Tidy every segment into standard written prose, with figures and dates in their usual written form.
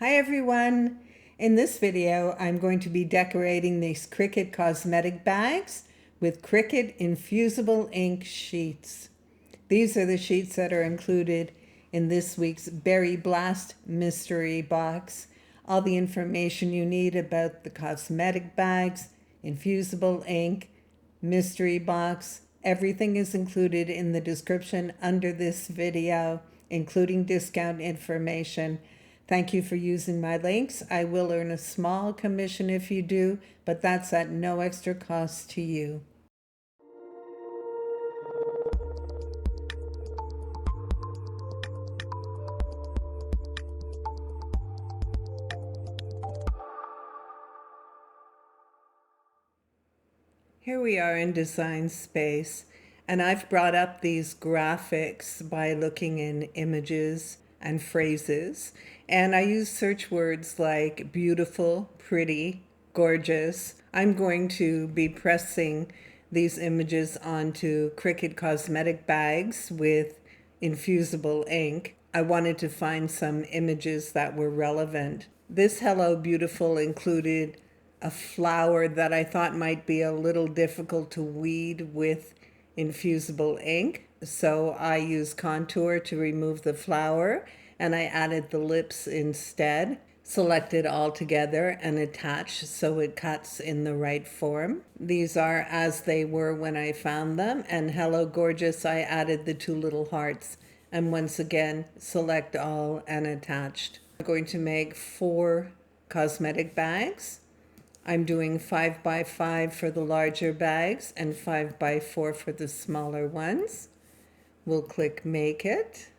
Hi everyone! In this video I'm going to be decorating these Cricut cosmetic bags with Cricut Infusible Ink sheets. These are the sheets that are included in this week's Berry Blast mystery box. All the information you need about the cosmetic bags, infusible ink, mystery box, everything is included in the description under this video, including discount information. Thank you for using my links. I will earn a small commission if you do, but that's at no extra cost to you. Here we are in Design Space, and I've brought up these graphics by looking in images and phrases, and I use search words like beautiful, pretty, gorgeous. I'm going to be pressing these images onto Cricut cosmetic bags with infusible ink. I wanted to find some images that were relevant. This Hello Beautiful included a flower that I thought might be a little difficult to weed with infusible ink. So I used contour to remove the flower, and I added the lips instead. Selected all together and attach so it cuts in the right form. These are as they were when I found them, and Hello Gorgeous, I added the two little hearts, and once again select all and attached. I'm going to make 4 cosmetic bags. I'm doing 5 by 5 for the larger bags and 5 by 4 for the smaller ones. We'll click Make It.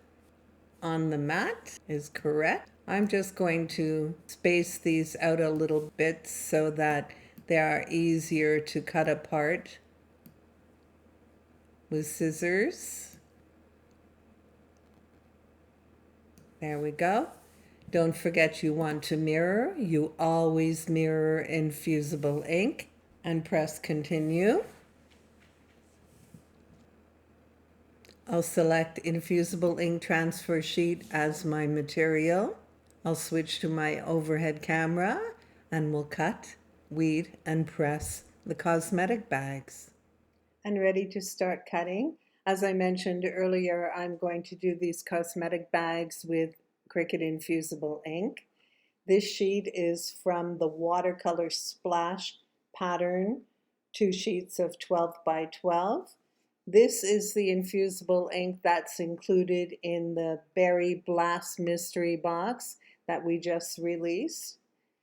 On the mat is correct. I'm just going to space these out a little bit so that they are easier to cut apart with scissors. There we go. Don't forget you want to mirror. You always mirror infusible ink, and press continue. I'll select infusible ink transfer sheet as my material. I'll switch to my overhead camera and we'll cut, weed, and press the cosmetic bags. And ready to start cutting. As I mentioned earlier, I'm going to do these cosmetic bags with Cricut Infusible Ink. This sheet is from the watercolor splash pattern, 2 sheets of 12 by 12. This is the infusible ink that's included in the Berry Blast mystery box that we just released.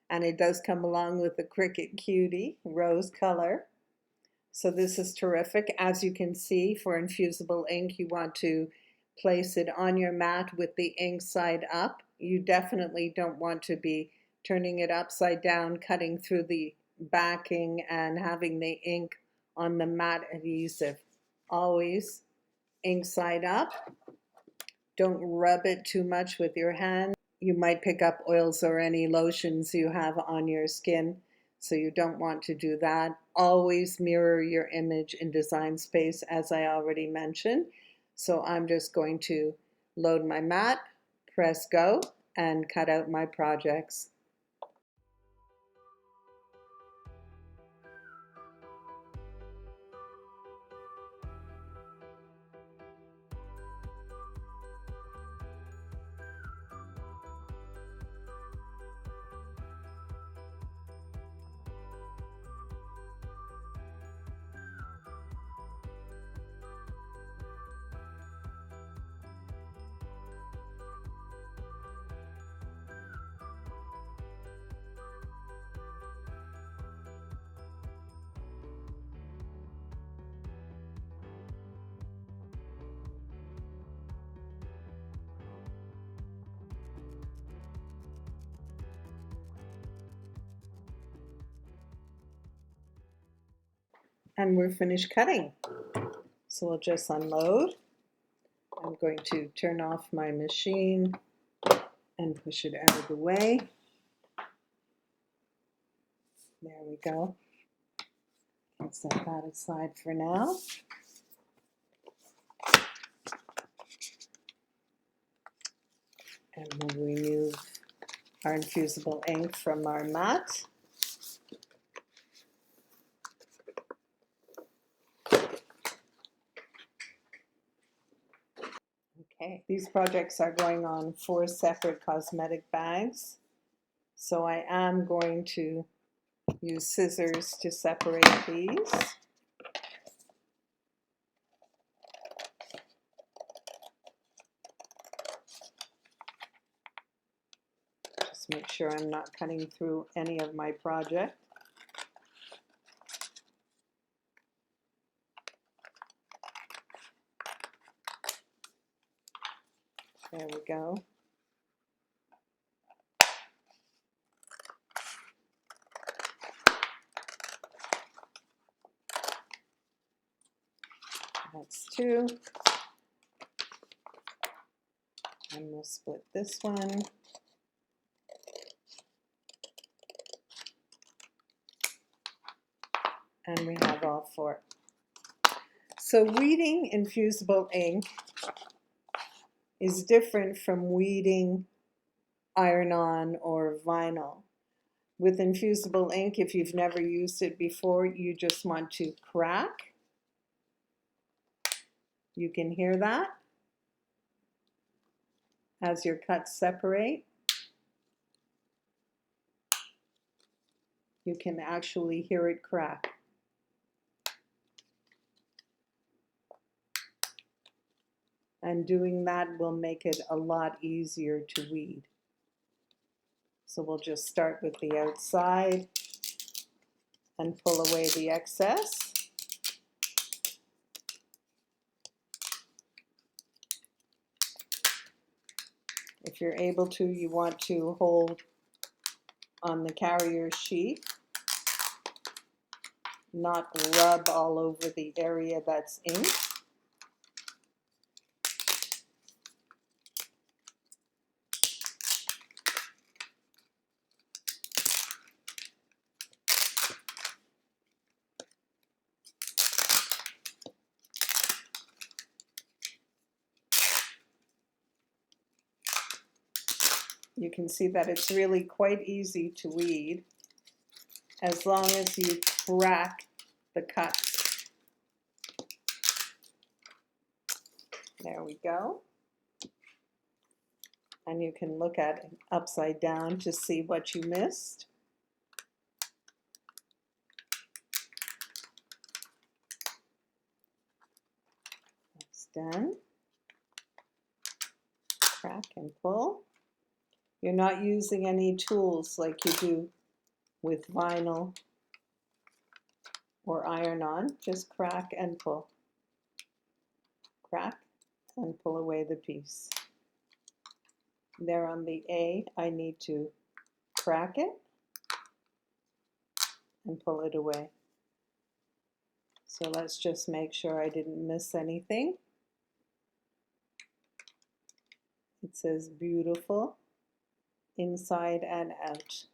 And it does come along with the Cricut QUILT rose color. So this is terrific. As you can see, for infusible ink, you want to place it on your mat with the ink side up. You definitely don't want to be turning it upside down, cutting through the backing and having the ink on the mat adhesive. Always ink side up. Don't rub it too much with your hand. You might pick up oils or any lotions you have on your skin, so you don't want to do that. Always mirror your image in Design Space, as I already mentioned. So I'm just going to load my mat, press go, and cut out my projects. And we're finished cutting. So we'll just unload. I'm going to turn off my machine and push it out of the way. There we go. I'll set that aside for now. And we'll remove our infusible ink from our mat. Okay, these projects are going on 4 separate cosmetic bags, so I am going to use scissors to separate these. Just make sure I'm not cutting through any of my project. There we go. That's 2. And we'll split this one. And we have all 4. So weeding infusible ink is different from weeding iron-on or vinyl. With infusible ink, if you've never used it before, you just want to crack. You can hear that as your cuts separate. You can actually hear it crack. And doing that will make it a lot easier to weed. So we'll just start with the outside and pull away the excess. If you're able to, you want to hold on the carrier sheet, not rub all over the area that's ink. You can see that it's really quite easy to weed as long as you crack the cuts. There we go. And you can look at it upside down to see what you missed. That's done. Crack and pull. You're not using any tools like you do with vinyl or iron-on. Just crack and pull. Crack and pull away the piece. There on the A, I need to crack it and pull it away. So let's just make sure I didn't miss anything. It says beautiful inside and out.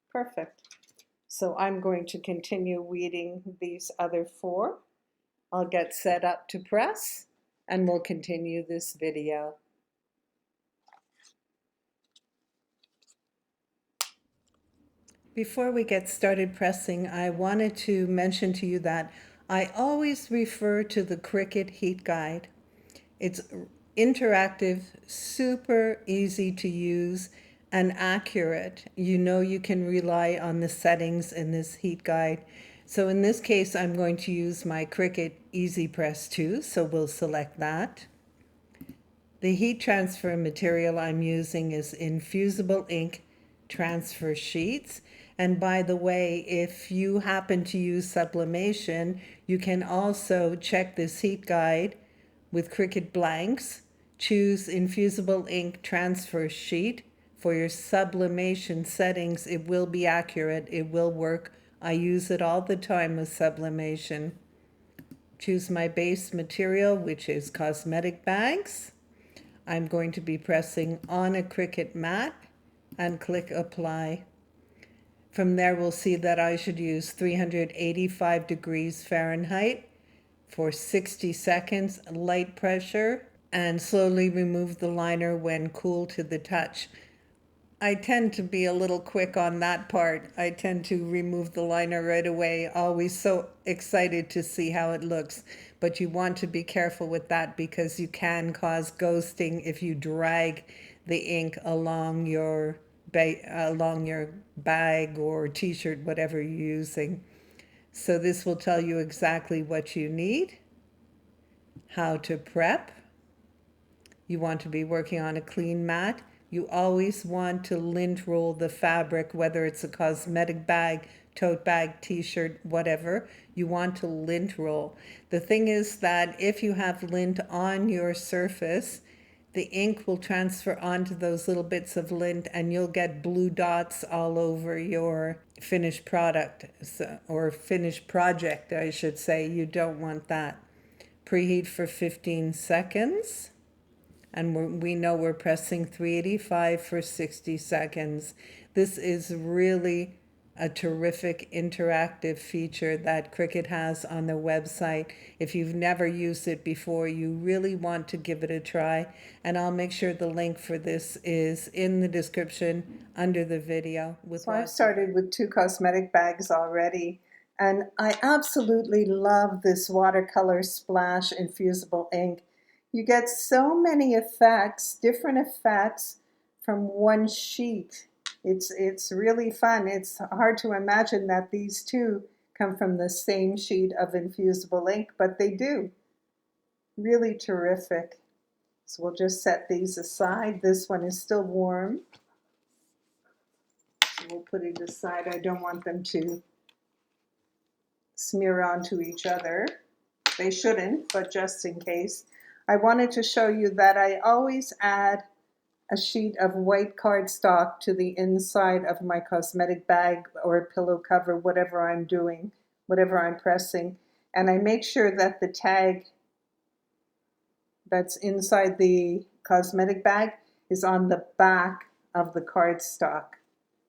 Perfect. So I'm going to continue weeding these other 4. I'll get set up to press and we'll continue this video. Before we get started pressing, I wanted to mention to you that I always refer to the Cricut Heat Guide. It's interactive, super easy to use, and accurate. You know you can rely on the settings in this heat guide. So in this case, I'm going to use my Cricut Easy Press 2, so we'll select that. The heat transfer material I'm using is Infusible Ink Transfer Sheets. And by the way, if you happen to use sublimation, you can also check this heat guide with Cricut blanks. Choose Infusible Ink Transfer Sheet. For your sublimation settings, it will be accurate, it will work. I use it all the time with sublimation. Choose my base material, which is cosmetic bags. I'm going to be pressing on a Cricut mat and click apply. From there, we'll see that I should use 385 degrees Fahrenheit for 60 seconds, light pressure, and slowly remove the liner when cool to the touch. I tend to be a little quick on that part. I tend to remove the liner right away, always so excited to see how it looks. But you want to be careful with that because you can cause ghosting if you drag the ink along your bag or t-shirt, whatever you're using. So this will tell you exactly what you need, how to prep. You want to be working on a clean mat. You always want to lint roll the fabric, whether it's a cosmetic bag, tote bag, t-shirt, whatever. You want to lint roll. The thing is that if you have lint on your surface, the ink will transfer onto those little bits of lint and you'll get blue dots all over your finished product, or finished project, I should say. You don't want that. Preheat for 15 seconds. And we know we're pressing 385 for 60 seconds. This is really a terrific interactive feature that Cricut has on their website. If you've never used it before, you really want to give it a try. And I'll make sure the link for this is in the description under the video. So I've started with 2 cosmetic bags already. And I absolutely love this watercolor splash infusible ink. You get so many effects, different effects from one sheet. It's really fun. It's hard to imagine that these two come from the same sheet of infusible ink, but they do. Really terrific. So we'll just set these aside. This one is still warm. So we'll put it aside. I don't want them to smear onto each other. They shouldn't, but just in case. I wanted to show you that I always add a sheet of white cardstock to the inside of my cosmetic bag or pillow cover, whatever I'm doing, whatever I'm pressing. And I make sure that the tag that's inside the cosmetic bag is on the back of the cardstock.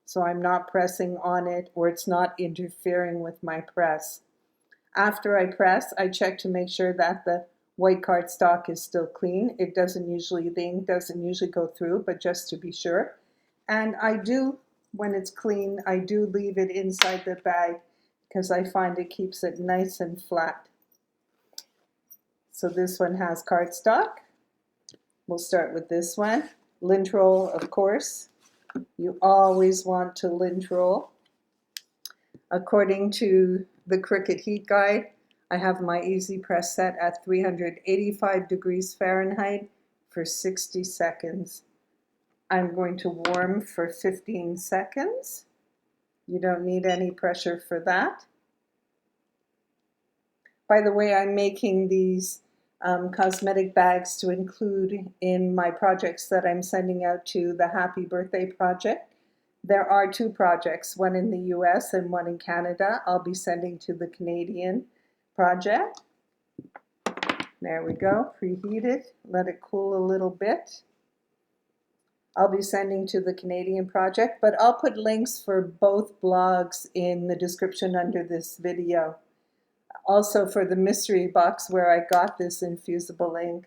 So I'm not pressing on it or it's not interfering with my press. After I press, I check to make sure that the white cardstock is still clean. It doesn't usually, the ink doesn't usually go through, but just to be sure. And I do, when it's clean, I do leave it inside the bag because I find it keeps it nice and flat. So this one has cardstock. We'll start with this one. Lint roll, of course. You always want to lint roll. According to the Cricut Heat Guide, I have my easy press set at 385 degrees Fahrenheit for 60 seconds. I'm going to warm for 15 seconds. You don't need any pressure for that. By the way, I'm making these cosmetic bags to include in my projects that I'm sending out to the Happy Birthday Project. There are 2 projects, one in the US and one in Canada. I'll be sending to the Canadian project. There we go, preheat it, let it cool a little bit. I'll be sending to the Canadian project, but I'll put links for both blogs in the description under this video. Also for the mystery box where I got this infusible ink.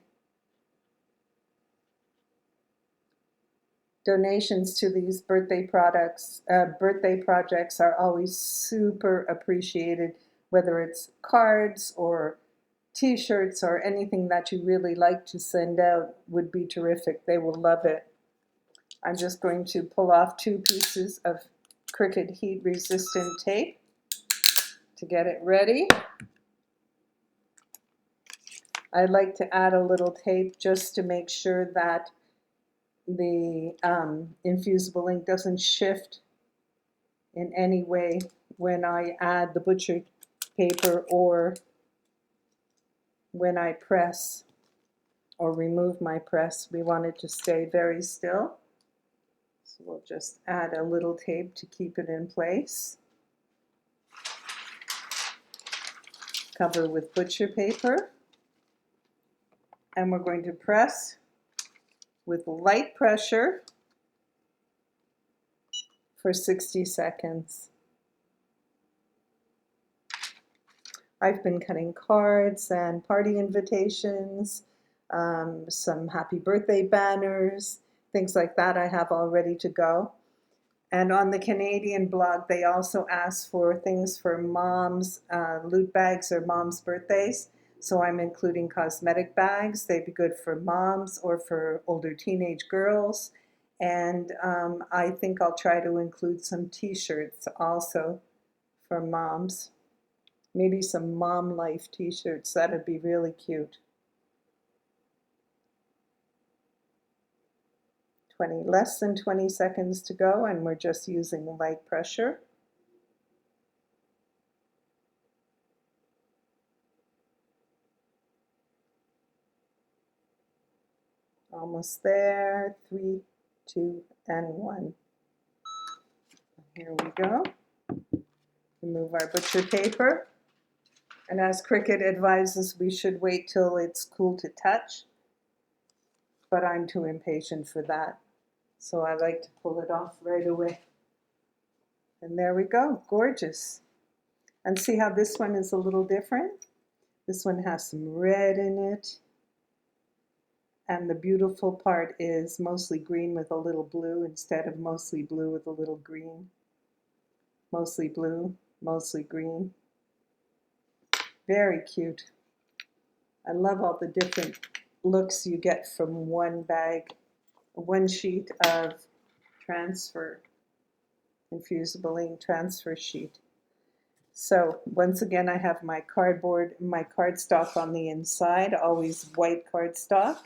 Donations to these birthday projects are always super appreciated, whether it's cards or t-shirts or anything that you really like to send out would be terrific. They will love it. I'm just going to pull off 2 pieces of Cricut heat resistant tape to get it ready. I like to add a little tape just to make sure that the infusible ink doesn't shift in any way when I add the butcher paper or when I press or remove my press. We want it to stay very still. So we'll just add a little tape to keep it in place. Cover with butcher paper. And we're going to press with light pressure for 60 seconds. I've been cutting cards and party invitations, some happy birthday banners. things like that I have all ready to go. And on the Canadian blog, they also ask for things for moms, loot bags or moms' birthdays. So I'm including cosmetic bags. They'd be good for moms or for older teenage girls. And I think I'll try to include some t-shirts also for moms. Maybe some mom life t-shirts. That'd be really cute. Less than 20 seconds to go, and we're just using light pressure. Almost there. 3, 2, and 1. Here we go. Remove our butcher paper. And as Cricut advises, we should wait till it's cool to touch. But I'm too impatient for that. So I like to pull it off right away. And there we go, gorgeous. And see how this one is a little different? This one has some red in it. And the beautiful part is mostly green with a little blue instead of mostly blue with a little green. Mostly blue, mostly green. Very cute. I love all the different looks you get from one bag, one sheet of transfer infusible ink transfer sheet. So once again, I have my cardboard, my cardstock on the inside, always white cardstock.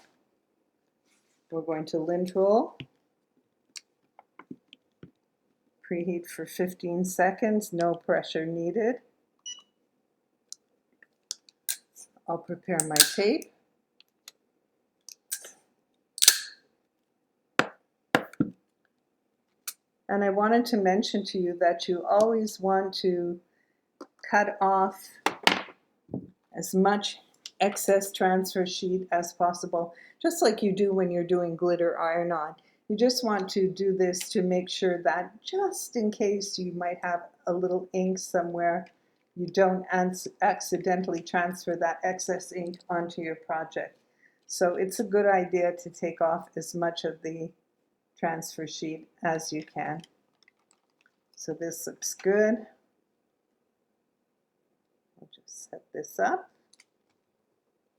We're going to lint roll. Preheat for 15 seconds, no pressure needed. I'll prepare my tape. And I wanted to mention to you that you always want to cut off as much excess transfer sheet as possible, just like you do when you're doing glitter iron-on. You just want to do this to make sure that just in case you might have a little ink somewhere, you don't accidentally transfer that excess ink onto your project. So it's a good idea to take off as much of the transfer sheet as you can. So this looks good. I'll just set this up.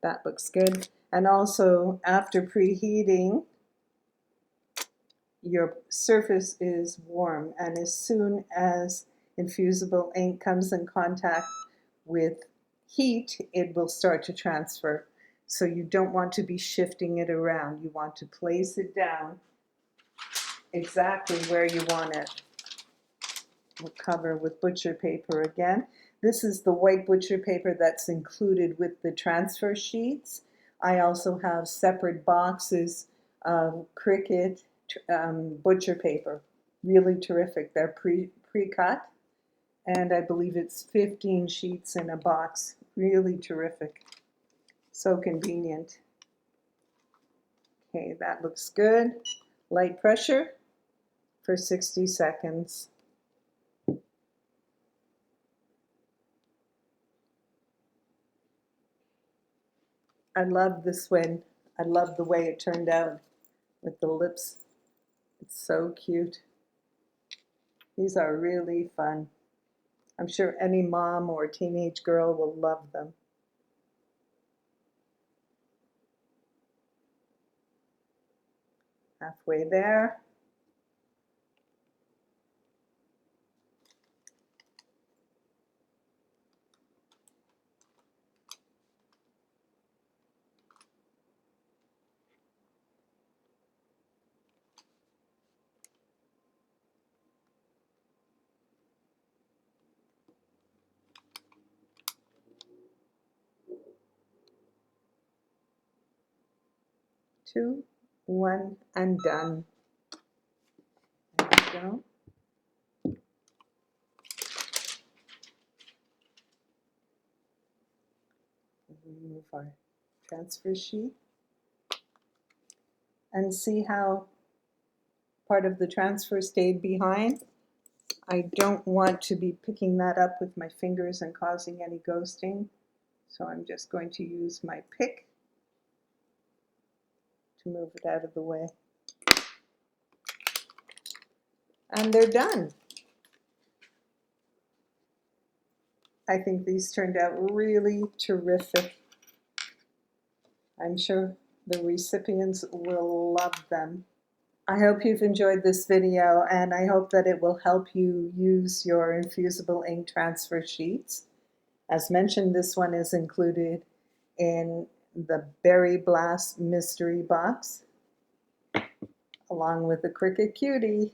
That looks good. And also, after preheating, your surface is warm, and as soon as infusible ink comes in contact with heat, it will start to transfer. So you don't want to be shifting it around. You want to place it down exactly where you want it. We'll cover with butcher paper again. This is the white butcher paper that's included with the transfer sheets. I also have separate boxes of Cricut butcher paper. Really terrific. They're pre-cut, and I believe it's 15 sheets in a box. Really terrific. So convenient. Okay, that looks good. Light pressure for 60 seconds. I love this one. I love the way it turned out with the lips. It's so cute. These are really fun. I'm sure any mom or teenage girl will love them. Halfway there. Two, one, and done. There we go. Remove our transfer sheet. And see how part of the transfer stayed behind? I don't want to be picking that up with my fingers and causing any ghosting. So I'm just going to use my pick to move it out of the way. And they're done. I think these turned out really terrific. I'm sure the recipients will love them. I hope you've enjoyed this video, and I hope that it will help you use your infusible ink transfer sheets. As mentioned, this one is included in the Berry Blast mystery box, along with the Cricut QUILT.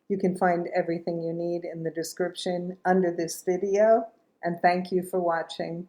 You can find everything you need in the description under this video, and thank you for watching.